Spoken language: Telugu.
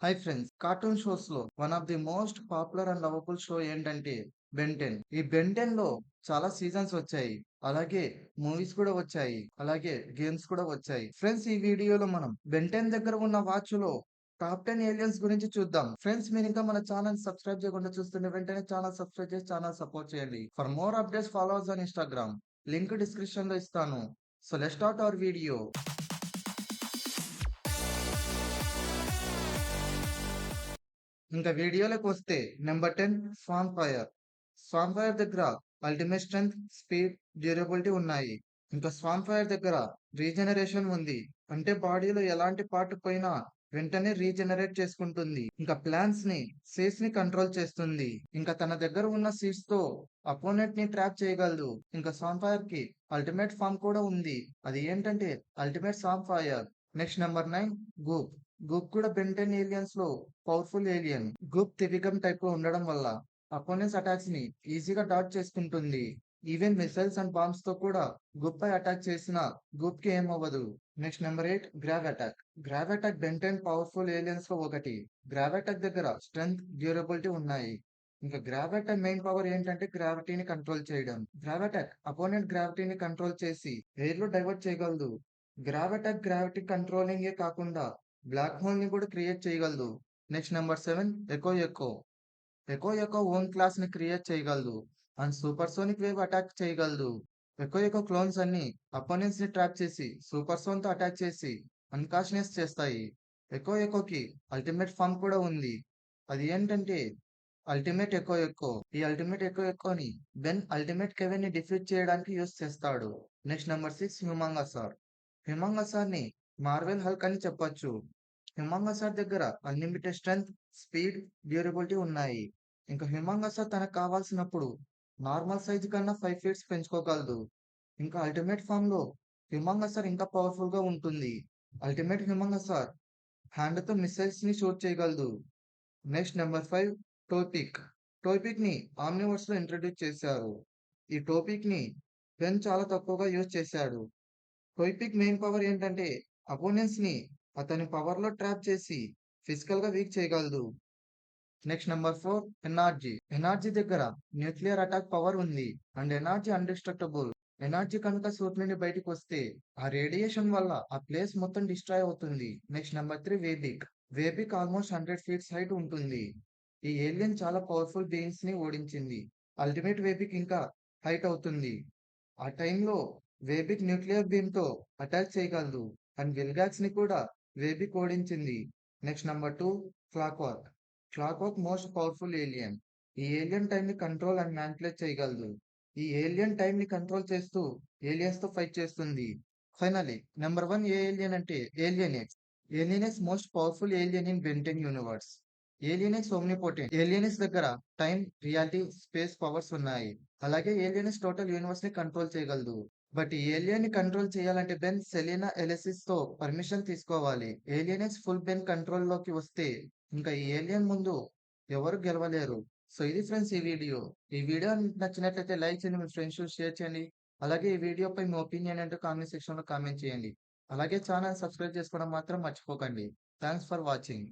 హాయ్ ఫ్రెండ్స్, కార్టూన్ షోస్ లో one of the most popular and lovable show ఏంటంటే బెంటెన్. ఈ బెంటెన్ లో చాలా సీజన్స్ వచ్చాయి, అలాగే మూవీస్ కూడా వచ్చాయి, అలాగే గేమ్స్ కూడా వచ్చాయి. ఫ్రెండ్స్, ఈ వీడియోలో మనం బెంటెన్ దగ్గర ఉన్న వాచ్ లో టాప్ 10 ఏలియన్స్ గురించి చూద్దాం. ఫ్రెండ్స్, మీరు ఇంకా మన ఛానల్ సబ్స్క్రైబ్ చేయకుండా చూస్తుంటే వెంటనే ఛానల్ సబ్స్క్రైబ్ చేసి ఛానల్ సపోర్ట్ చేయండి. For more updates follow us on Instagram, link description లో ఇస్తాను. So let's start our video. ఇంకా వీడియోలోకి వస్తే number 10 swarm fire. Swarm fire దగ్గర అల్టిమేట్ స్ట్రెంగ్త్, స్పీడ్, డ్యూరబిలిటీ ఉన్నాయి. ఇంకా స్వామ్ ఫైర్ దగ్గర రీజనరేషన్ ఉంది, అంటే బాడీలో ఎలాంటి పార్ట్ పోయినా వెంటనే రీజనరేట్ చేసుకుంటుంది. ఇంకా ప్లాన్స్ ని, సీడ్స్ ని కంట్రోల్ చేస్తుంది. ఇంకా తన దగ్గర ఉన్న సీడ్స్ తో అపోనెంట్ ని ట్రాప్ చేయగలదు. ఇంకా స్వామ్ ఫైర్ కి అల్టిమేట్ ఫామ్ కూడా ఉంది, అది ఏంటంటే ultimate swarm fire. Next number 9 గూప్. గూప్ కూడా బెంటెన్ ఏలియన్స్ లో పవర్ఫుల్ ఏలియన్. గూప్ త్రివిక్రమ్ టైప్ లో ఉండడం వల్ల అపోనెంట్స్ అటాక్స్ ని ఈజీగా డాట్ చేసుకుంటుంది. ఈవెన్ మిసైల్స్ అండ్ బాంబ్స్ తో కూడా గూప్ పై అటాక్ చేసిన గూప్ కి ఏం అవ్వదు. Next number 8 Gravattack. Gravattack Ben Ten powerful aliens లో ఒకటి. గ్రావ్ అటాక్ దగ్గర స్ట్రెంగ్త్, డ్యూరబిలిటీ ఉన్నాయి. ఇంకా గ్రావ్ అటాక్ మెయిన్ పవర్ ఏంటంటే గ్రావిటీని కంట్రోల్ చేయడం. గ్రావ్ అటాక్ అపోనెంట్ గ్రావిటీని కంట్రోల్ చేసి ఎయిర్ లో డైవర్ట్ చేయగలదు. గ్రావ్ అటాక్ గ్రావిటీ కంట్రోలింగ్ కాకుండా బ్లాక్ హోల్ ని కూడా క్రియేట్ చేయగలదు. Next number 7 echo echo. Echo echo own clones ని క్రియేట్ చేయగలదు and supersonic wave attack చేయగలదు. ఎకో ఎకో క్లోన్స్ అన్ని అపోనెంట్స్ ని ట్రాప్ చేసి సూపర్ సోన్ తో అటాక్ చేసి అన్కాన్షియస్ చేస్తాయి. ఎకో ఎకోకి అల్టిమేట్ ఫామ్ కూడా ఉంది, అది ఏంటంటే అల్టిమేట్ ఎకో ఎకో. ఈ అల్టిమేట్ ఎకో ఎకోని బెన్ అల్టిమేట్ కెవెన్ ని డిఫీట్ చేయడానికి యూస్ చేస్తాడు. Next number 6 Humungousaur. హ్యూమంగసార్ ని మార్వెల్ హల్క్ అని చెప్పొచ్చు. హ్యూమంగసార్ దగ్గర అన్లిమిటెడ్ స్ట్రెంగ్త్, స్పీడ్, డ్యూరబిలిటీ ఉన్నాయి. ఇంకా హ్యూమంగసార్ తనకు కావాల్సినప్పుడు నార్మల్ సైజ్ కన్నా 5 ఫీట్స్ పెంచుకోగలదు. ఇంకా అల్టిమేట్ ఫామ్ లో హ్యూమంగసార్ ఇంకా పవర్ఫుల్ గా ఉంటుంది. అల్టిమేట్ హ్యూమంగసార్ హ్యాండ్ తో మిసైల్స్ ని షూట్ చేయగలదు. Next number 5 topic. టోపిక్ ని ఆమ్నివర్స్ లో ఇంట్రడ్యూస్ చేశారు. ఈ టోపిక్ ని బెన్ చాలా తక్కువగా యూజ్ చేశాడు. టోపిక్ మెయిన్ పవర్ ఏంటంటే అపోనెంట్స్ ని అతని పవర్ లో ట్రాప్ చేసి ఫిజికల్ గా వీక్ చేయగలదు. Next number 4 energy. ఎనర్జీ దగ్గర న్యూక్లియర్ అటాక్ పవర్ ఉంది అండ్ ఎనర్జీ అన్డిస్ట్రక్టబుల్. ఎనర్జీ కనుక సూట్ నుండి బయటకు వస్తే ఆ రేడియేషన్ వల్ల ఆ ప్లేస్ మొత్తం డిస్ట్రాయ్ అవుతుంది. Next number 3 Way Big. Way Big almost 100 feet height ఉంటుంది. ఈ ఏలియన్ చాలా పవర్ఫుల్ బీయింగ్స్ ని ఓడించింది. అల్టిమేట్ వేబిక్ ఇంకా హైట్ అవుతుంది. ఆ టైంలో వేబిక్ న్యూక్లియర్ బీమ్ తో అటాక్ చేయగలదు అండ్ విల్గాక్స్ ని కూడా వేబిక్ ఓడించింది. Next number 2 Clockwork. Clockwork most powerful alien. ఈ ఏలియన్ టైం ని కంట్రోల్ అండ్ మ్యానిపులేట్ చేయగలదు. ఈ ఏలియన్ టైం ని కంట్రోల్ చేస్తూ ఏలియన్స్ తో ఫైట్ చేస్తుంది. ఫైనలీ నెంబర్ 1 ఏ ఏలియన్ అంటే Alien X. Alien X most powerful alien in Ben Ten universe. Alien X omnipotent. Alien X దగ్గర టైం, రియాలిటీ, స్పేస్ పవర్స్ ఉన్నాయి. అలాగే ఏలియన్ ఎక్స్ టోటల్ యూనివర్స్ ని కంట్రోల్ చేయగలదు. బట్ ఈ ఏలియన్ ని కంట్రోల్ చేయాలంటే బెన్ సెలీనా ఎలెసిస్ తో పర్మిషన్ తీసుకోవాలి. Alien X full Ben control లోకి వస్తే ఇంకా ఈ ఏలియన్ ముందు ఎవరు గెలవలేరు. సో ఇది ఫ్రెండ్స్ ఈ వీడియో. ఈ వీడియో నచ్చినట్లయితే లైక్ చేయండి, మీ ఫ్రెండ్స్ షేర్ చేయండి. అలాగే ఈ వీడియోపై మీ ఒపీనియన్ ఏంటో కామెంట్ సెక్షన్ లో కామెంట్ చేయండి. అలాగే ఛానల్ సబ్స్క్రైబ్ చేసుకోవడం మాత్రం మర్చిపోకండి. Thanks for watching.